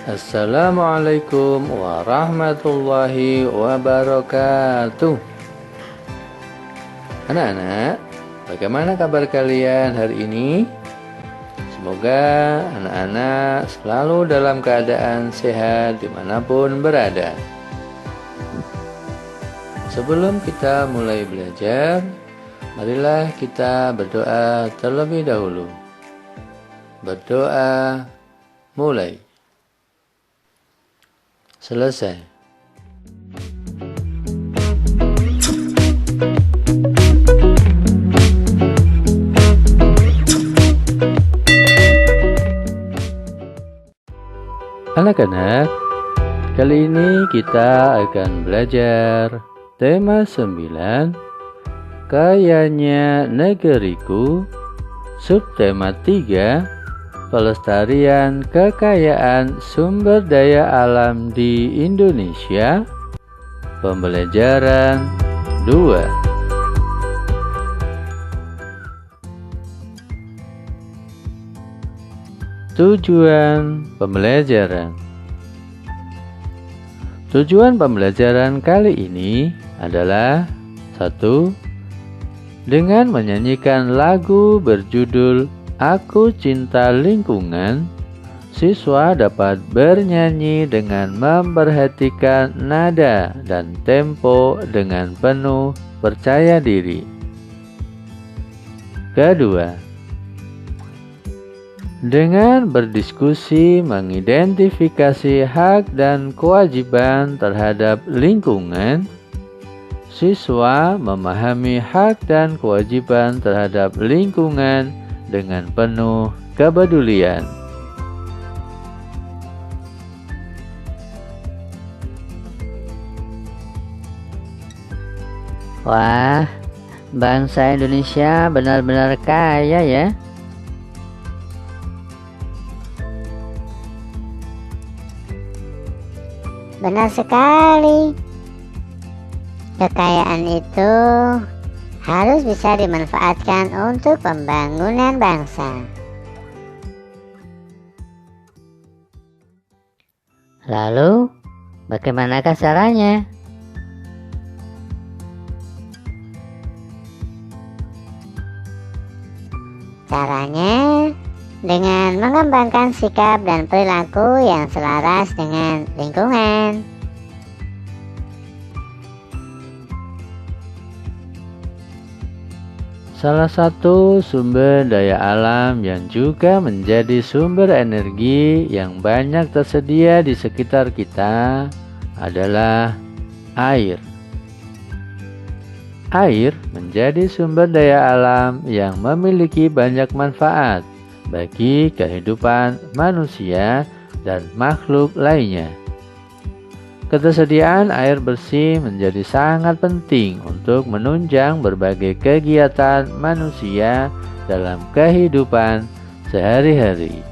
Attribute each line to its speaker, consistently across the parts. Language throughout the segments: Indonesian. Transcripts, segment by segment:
Speaker 1: Assalamualaikum warahmatullahi wabarakatuh. Anak-anak, bagaimana kabar kalian hari ini? Semoga anak-anak selalu dalam keadaan sehat dimanapun berada. Sebelum kita mulai belajar, marilah kita berdoa terlebih dahulu. Berdoa mulai. Selesai. Anak-anak, kali ini kita akan belajar tema 9, Kayanya Negeriku, subtema 3, pelestarian kekayaan sumber daya alam di Indonesia, pembelajaran 2. Tujuan pembelajaran. Tujuan pembelajaran kali ini adalah 1. Dengan menyanyikan lagu berjudul Aku Cinta Lingkungan, siswa dapat bernyanyi dengan memperhatikan nada dan tempo dengan penuh percaya diri. Kedua, dengan berdiskusi mengidentifikasi hak dan kewajiban terhadap lingkungan, siswa memahami hak dan kewajiban terhadap lingkungan dengan penuh kepedulian.
Speaker 2: Wah, bangsa Indonesia benar-benar kaya ya.
Speaker 3: Benar sekali. Kekayaan itu harus bisa dimanfaatkan untuk pembangunan bangsa.
Speaker 2: Lalu, bagaimanakah caranya?
Speaker 3: Caranya dengan mengembangkan sikap dan perilaku yang selaras dengan lingkungan.
Speaker 1: Salah satu sumber daya alam yang juga menjadi sumber energi yang banyak tersedia di sekitar kita adalah air. Air menjadi sumber daya alam yang memiliki banyak manfaat bagi kehidupan manusia dan makhluk lainnya. Ketersediaan air bersih menjadi sangat penting untuk menunjang berbagai kegiatan manusia dalam kehidupan sehari-hari.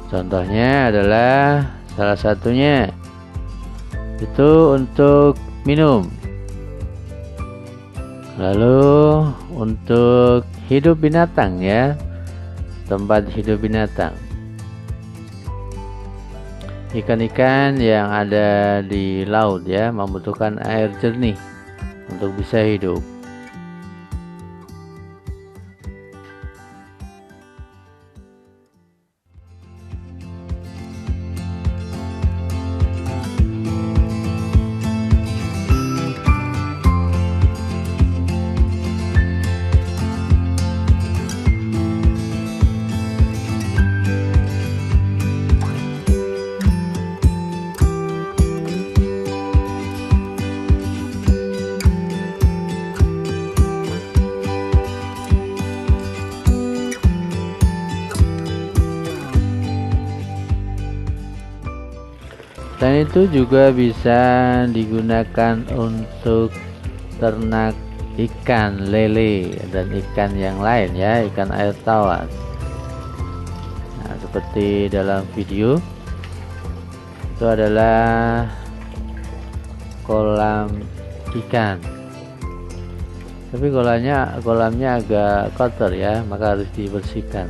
Speaker 1: Contohnya adalah salah satunya itu untuk minum. Lalu untuk hidup binatang ya, tempat hidup binatang. Ikan-ikan yang ada di laut ya membutuhkan air jernih untuk bisa hidup. Dan itu juga bisa digunakan untuk ternak ikan lele dan ikan yang lain ya, ikan air tawar. Nah, seperti dalam video itu adalah kolam ikan. tapi kolamnya agak kotor ya, maka harus dibersihkan.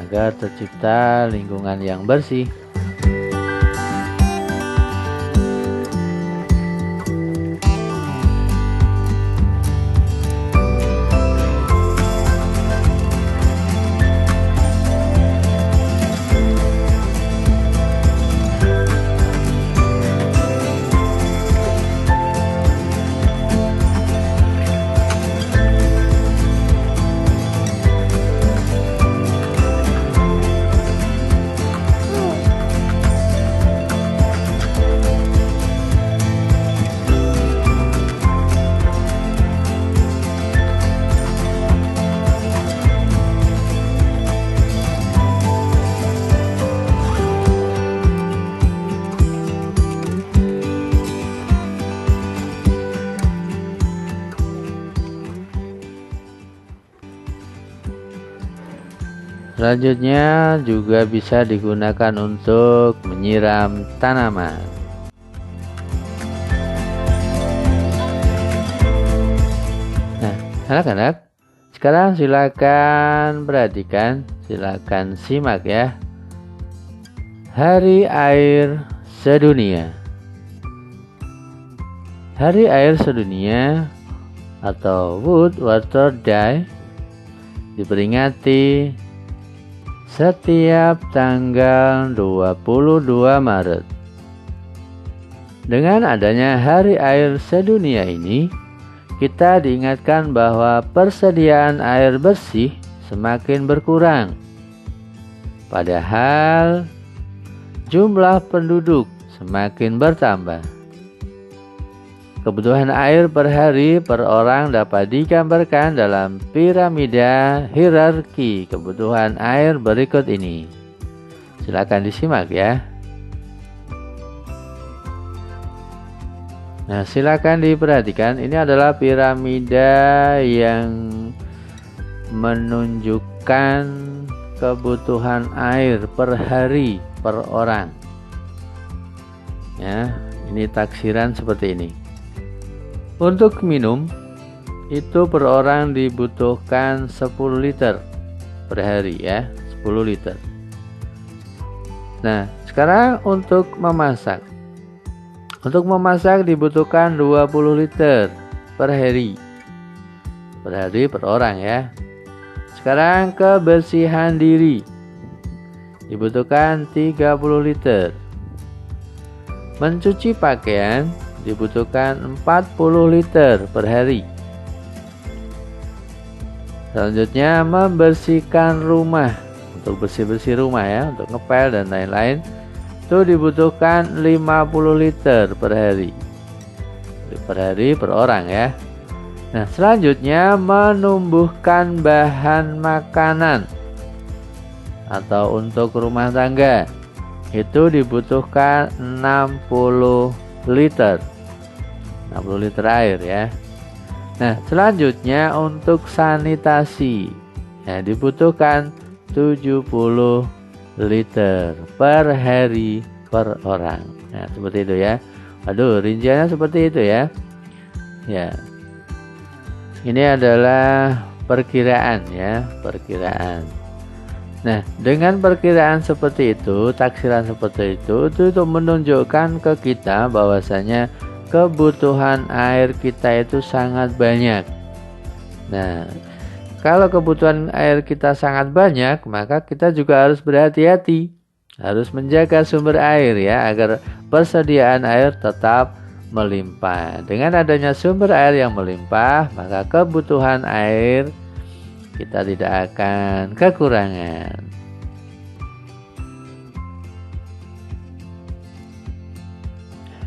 Speaker 1: Agar tercipta lingkungan yang bersih. Selanjutnya juga bisa digunakan untuk menyiram tanaman. Nah, anak-anak, sekarang silakan perhatikan, silakan simak ya. Hari Air Sedunia. Hari Air Sedunia atau World Water Day diperingati setiap tanggal 22 Maret. Dengan adanya Hari Air Sedunia ini, kita diingatkan bahwa persediaan air bersih semakin berkurang. Padahal jumlah penduduk semakin bertambah. Kebutuhan air per hari per orang dapat digambarkan dalam piramida hierarki kebutuhan air berikut ini. Silakan disimak ya. Nah, silakan diperhatikan. Ini adalah piramida yang menunjukkan kebutuhan air per hari per orang. Ya, ini taksiran seperti ini. Untuk minum, itu per orang dibutuhkan 10 liter per hari ya, 10 liter. Nah, sekarang untuk memasak. Untuk memasak dibutuhkan 20 liter per hari. Per hari per orang ya. Sekarang kebersihan diri. Dibutuhkan 30 liter. Mencuci pakaian dibutuhkan 40 liter per hari. Selanjutnya membersihkan rumah. Untuk bersih-bersih rumah ya, untuk ngepel dan lain-lain, itu dibutuhkan 50 liter per hari. Per hari per orang ya. Nah, selanjutnya menumbuhkan bahan makanan atau untuk rumah tangga. Itu dibutuhkan 60 liter. 60 liter air ya. Nah, selanjutnya untuk sanitasi. Ya, dibutuhkan 70 liter per hari per orang. Nah, seperti itu ya. Aduh, rinciannya seperti itu ya. Ya. Ini adalah perkiraan ya, perkiraan. Nah, dengan perkiraan seperti itu, taksiran seperti itu untuk menunjukkan ke kita bahwasanya kebutuhan air kita itu sangat banyak. Nah, kalau kebutuhan air kita sangat banyak, maka kita juga harus berhati-hati. Harus menjaga sumber air ya, agar persediaan air tetap melimpah. Dengan adanya sumber air yang melimpah, maka kebutuhan air kita tidak akan kekurangan.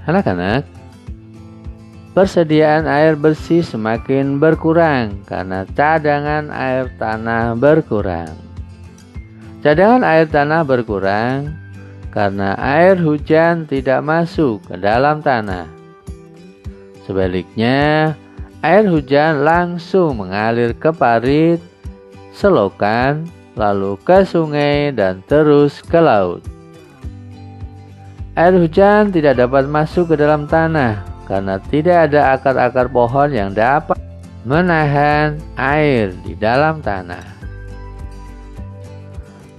Speaker 1: Anak-anak, persediaan air bersih semakin berkurang karena cadangan air tanah berkurang. Cadangan air tanah berkurang karena air hujan tidak masuk ke dalam tanah. Sebaliknya, air hujan langsung mengalir ke parit, selokan, lalu ke sungai dan terus ke laut. Air hujan tidak dapat masuk ke dalam tanah karena tidak ada akar-akar pohon yang dapat menahan air di dalam tanah.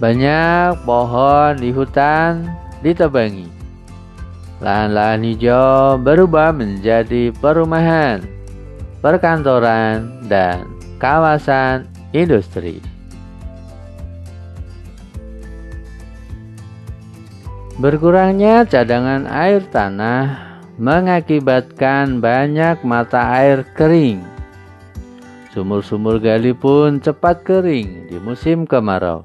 Speaker 1: Banyak pohon di hutan ditebangi. Lahan-lahan hijau berubah menjadi perumahan, perkantoran, dan kawasan industri. Berkurangnya cadangan air tanah mengakibatkan banyak mata air kering. Sumur-sumur gali pun cepat kering di musim kemarau.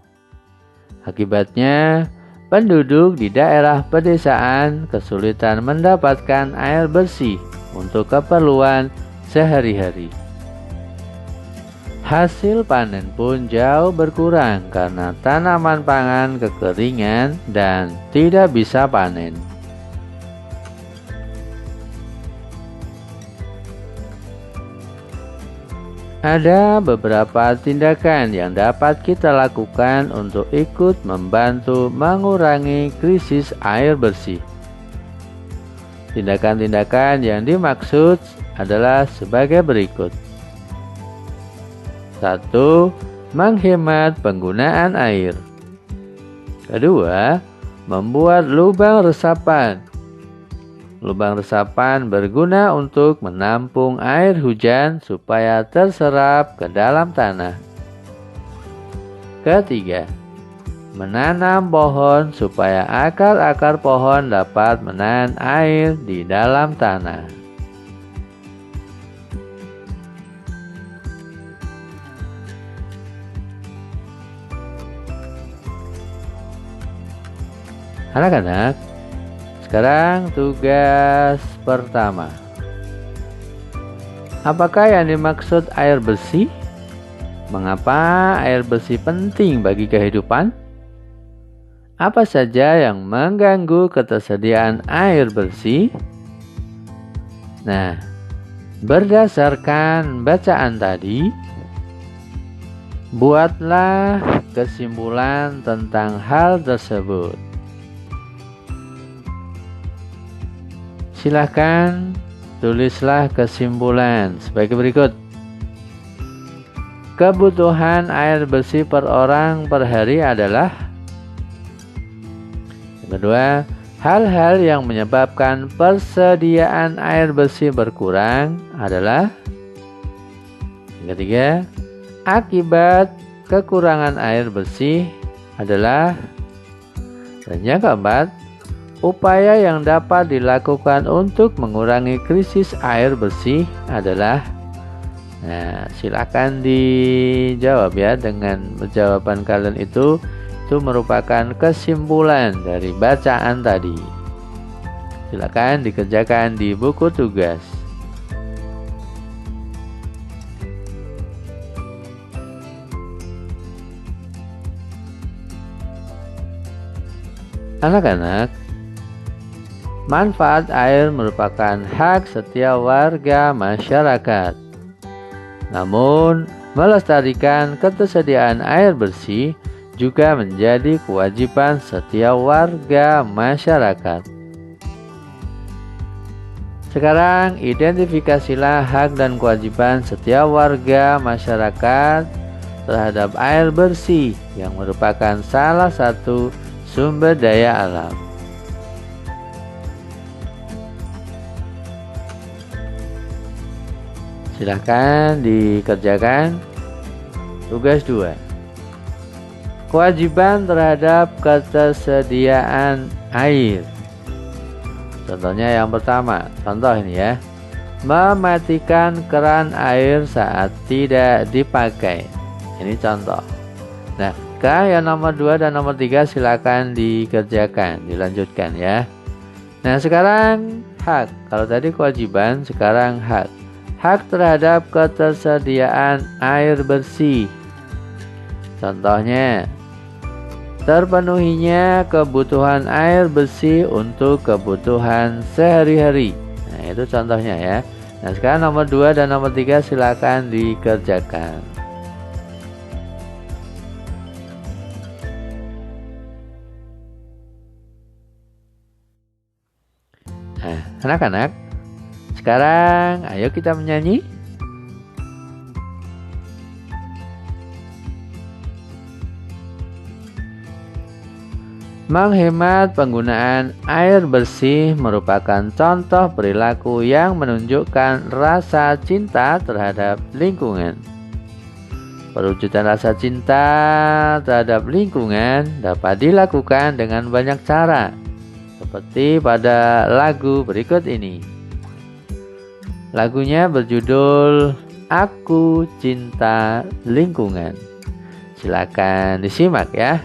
Speaker 1: Akibatnya, penduduk di daerah pedesaan kesulitan mendapatkan air bersih untuk keperluan sehari-hari. Hasil panen pun jauh berkurang karena tanaman pangan kekeringan dan tidak bisa panen. Ada beberapa tindakan yang dapat kita lakukan untuk ikut membantu mengurangi krisis air bersih. Tindakan-tindakan yang dimaksud adalah sebagai berikut. 1. Menghemat penggunaan air. 2. Membuat lubang resapan. Lubang resapan berguna untuk menampung air hujan supaya terserap ke dalam tanah. 3. Menanam pohon supaya akar-akar pohon dapat menahan air di dalam tanah. Anak-anak, sekarang tugas pertama. Apakah yang dimaksud air bersih? Mengapa air bersih penting bagi kehidupan? Apa saja yang mengganggu ketersediaan air bersih? Nah, berdasarkan bacaan tadi, buatlah kesimpulan tentang hal tersebut. Silahkan tulislah kesimpulan sebagai berikut. Kebutuhan air bersih per orang per hari adalah. Yang kedua, hal-hal yang menyebabkan persediaan air bersih berkurang adalah. Yang ketiga, akibat kekurangan air bersih adalah. Dan yang keempat, upaya yang dapat dilakukan untuk mengurangi krisis air bersih adalah. Nah, silakan dijawab ya. Dengan jawaban kalian itu merupakan kesimpulan dari bacaan tadi. Silakan dikerjakan di buku tugas. Anak-anak, manfaat air merupakan hak setiap warga masyarakat. Namun, melestarikan ketersediaan air bersih juga menjadi kewajiban setiap warga masyarakat. Sekarang, identifikasilah hak dan kewajiban setiap warga masyarakat terhadap air bersih yang merupakan salah satu sumber daya alam. Silahkan dikerjakan. Tugas 2. Kewajiban terhadap ketersediaan air. Contohnya yang pertama, contoh ini ya. Mematikan keran air saat tidak dipakai. Ini contoh. Nah, yang nomor 2 dan nomor 3 silakan dikerjakan, dilanjutkan ya. Nah, sekarang hak. Kalau tadi kewajiban, sekarang hak. Hak terhadap ketersediaan air bersih. Contohnya, terpenuhinya kebutuhan air bersih untuk kebutuhan sehari-hari. Nah, itu contohnya ya. Nah, sekarang nomor 2 dan nomor 3 silakan dikerjakan. anak-anak. Sekarang ayo kita menyanyi. Menghemat penggunaan air bersih merupakan contoh perilaku yang menunjukkan rasa cinta terhadap lingkungan. Perwujudan rasa cinta terhadap lingkungan dapat dilakukan dengan banyak cara, seperti pada lagu berikut ini. Lagunya berjudul Aku Cinta Lingkungan. Silakan disimak ya.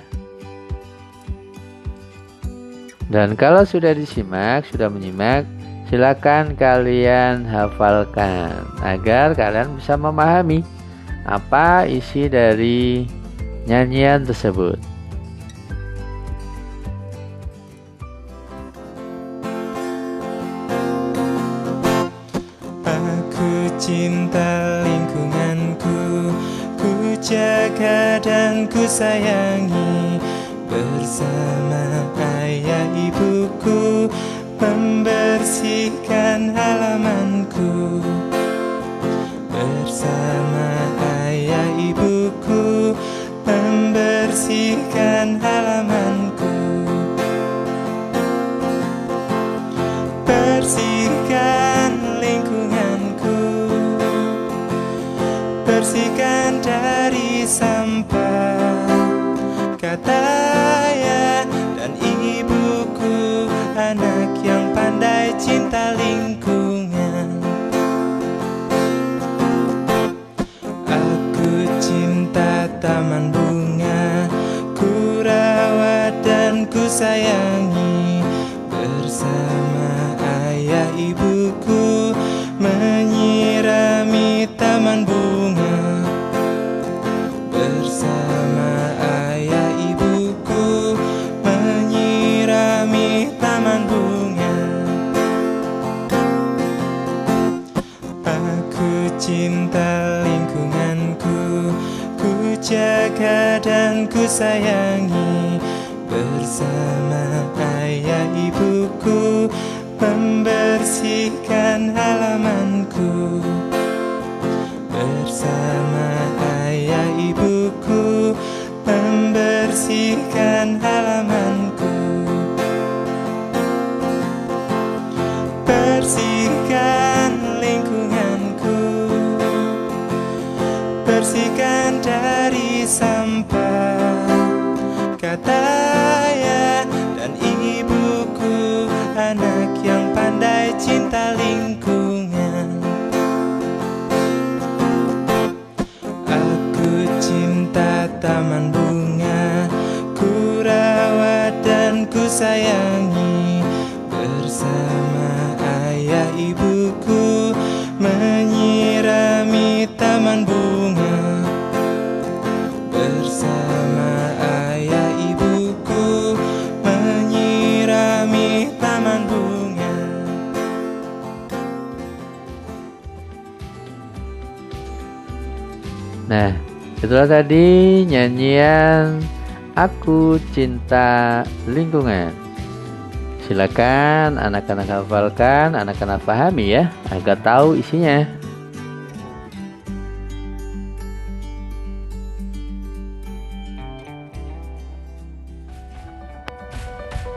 Speaker 1: Dan kalau sudah disimak, sudah menyimak, silakan kalian hafalkan agar kalian bisa memahami apa isi dari nyanyian tersebut.
Speaker 4: Aku cinta lingkunganku, ku jaga dan ku sayangi. Bersama ayah ibuku membersihkan halamanku. Bersama ayah ibuku membersihkan halamanku. Bersihkan lingkunganku, bersihkan dari sampah. Kata ayah dan ibuku, anak yang pandai cinta lingkungan. Aku cinta taman bunga, ku rawat dan ku sayangi. Bersama ayah ibuku menyirami taman bunga. Bersama ayah ibuku menyirami taman bunga. Aku cinta lingkunganku, ku jaga dan ku sayangi. Bersama ayah ibuku membersihkan halamanku. Bersama ayah ibuku membersihkan halamanku. Bersihkan lingkunganku, bersihkan dari sampah. Kata ayah dan ibuku, anak yang pandai cinta lingkungan. Aku cinta taman bunga, ku rawat dan ku sayangi. Bersama ayah ibuku menyirami taman bunga. Bersama ayah ibuku menyirami taman bunga.
Speaker 1: Nah, itulah tadi nyanyian Aku Cinta Lingkungan. Silakan anak-anak hafalkan, anak-anak pahami ya, agar tahu isinya.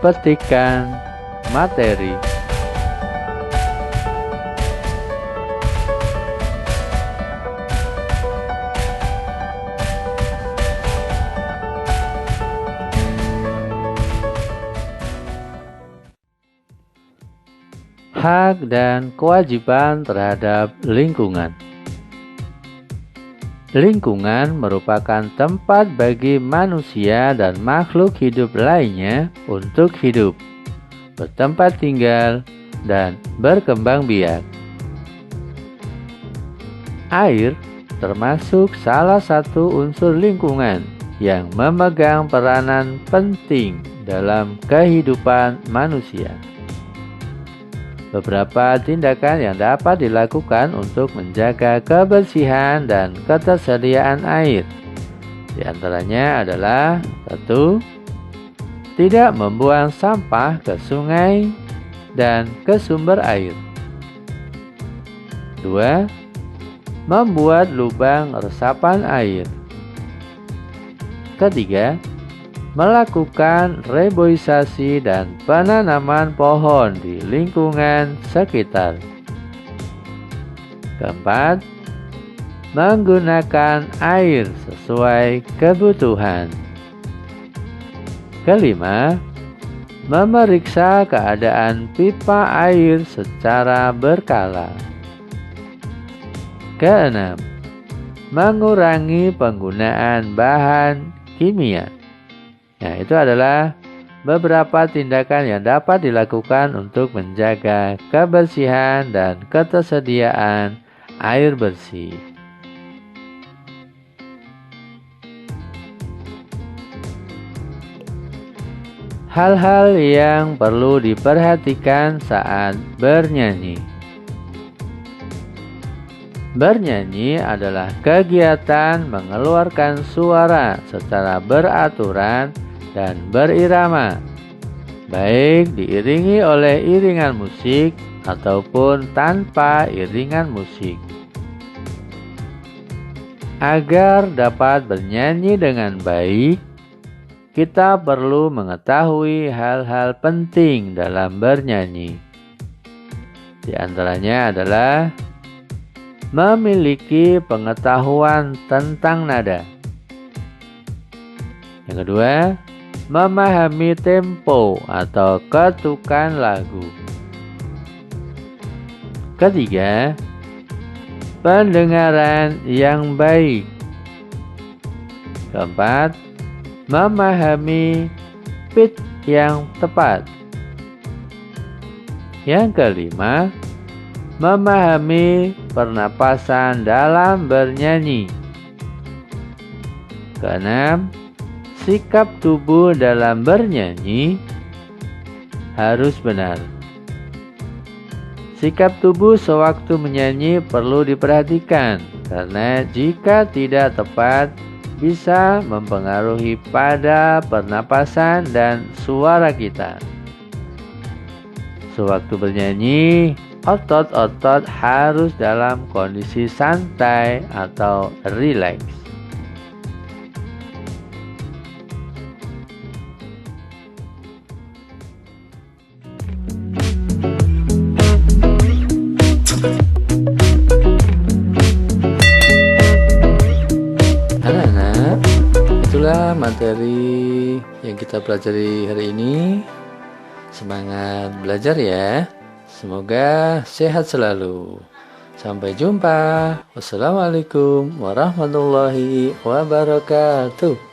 Speaker 1: Petikan materi. Hak dan kewajiban terhadap lingkungan. Lingkungan merupakan tempat bagi manusia dan makhluk hidup lainnya untuk hidup, bertempat tinggal, dan berkembang biak. Air termasuk salah satu unsur lingkungan yang memegang peranan penting dalam kehidupan manusia. Beberapa tindakan yang dapat dilakukan untuk menjaga kebersihan dan ketersediaan air. Di antaranya adalah 1. Tidak membuang sampah ke sungai, dan ke sumber air. 2. Membuat lubang resapan air. Ketiga, melakukan reboisasi dan penanaman pohon di lingkungan sekitar. Keempat, menggunakan air sesuai kebutuhan. Kelima, memeriksa keadaan pipa air secara berkala. Keenam, mengurangi penggunaan bahan kimia. Nah, itu adalah beberapa tindakan yang dapat dilakukan untuk menjaga kebersihan dan ketersediaan air bersih. Hal-hal yang perlu diperhatikan saat bernyanyi. Bernyanyi adalah kegiatan mengeluarkan suara secara beraturan dan berirama, baik diiringi oleh iringan musik ataupun tanpa iringan musik. Agar dapat bernyanyi dengan baik, kita perlu mengetahui hal-hal penting dalam bernyanyi. Di antaranya adalah memiliki pengetahuan tentang nada. Yang kedua, memahami tempo atau ketukan lagu. Ketiga, pendengaran yang baik. Keempat, memahami pitch yang tepat. Yang kelima, memahami pernapasan dalam bernyanyi. Keenam, sikap tubuh dalam bernyanyi harus benar. Sikap tubuh sewaktu menyanyi perlu diperhatikan, karena jika tidak tepat bisa mempengaruhi pada pernapasan dan suara kita. Sewaktu bernyanyi, otot-otot harus dalam kondisi santai atau rileks. Anak-anak, itulah materi yang kita pelajari hari ini. Semangat belajar ya. Semoga sehat selalu. Sampai jumpa. Wassalamualaikum warahmatullahi wabarakatuh.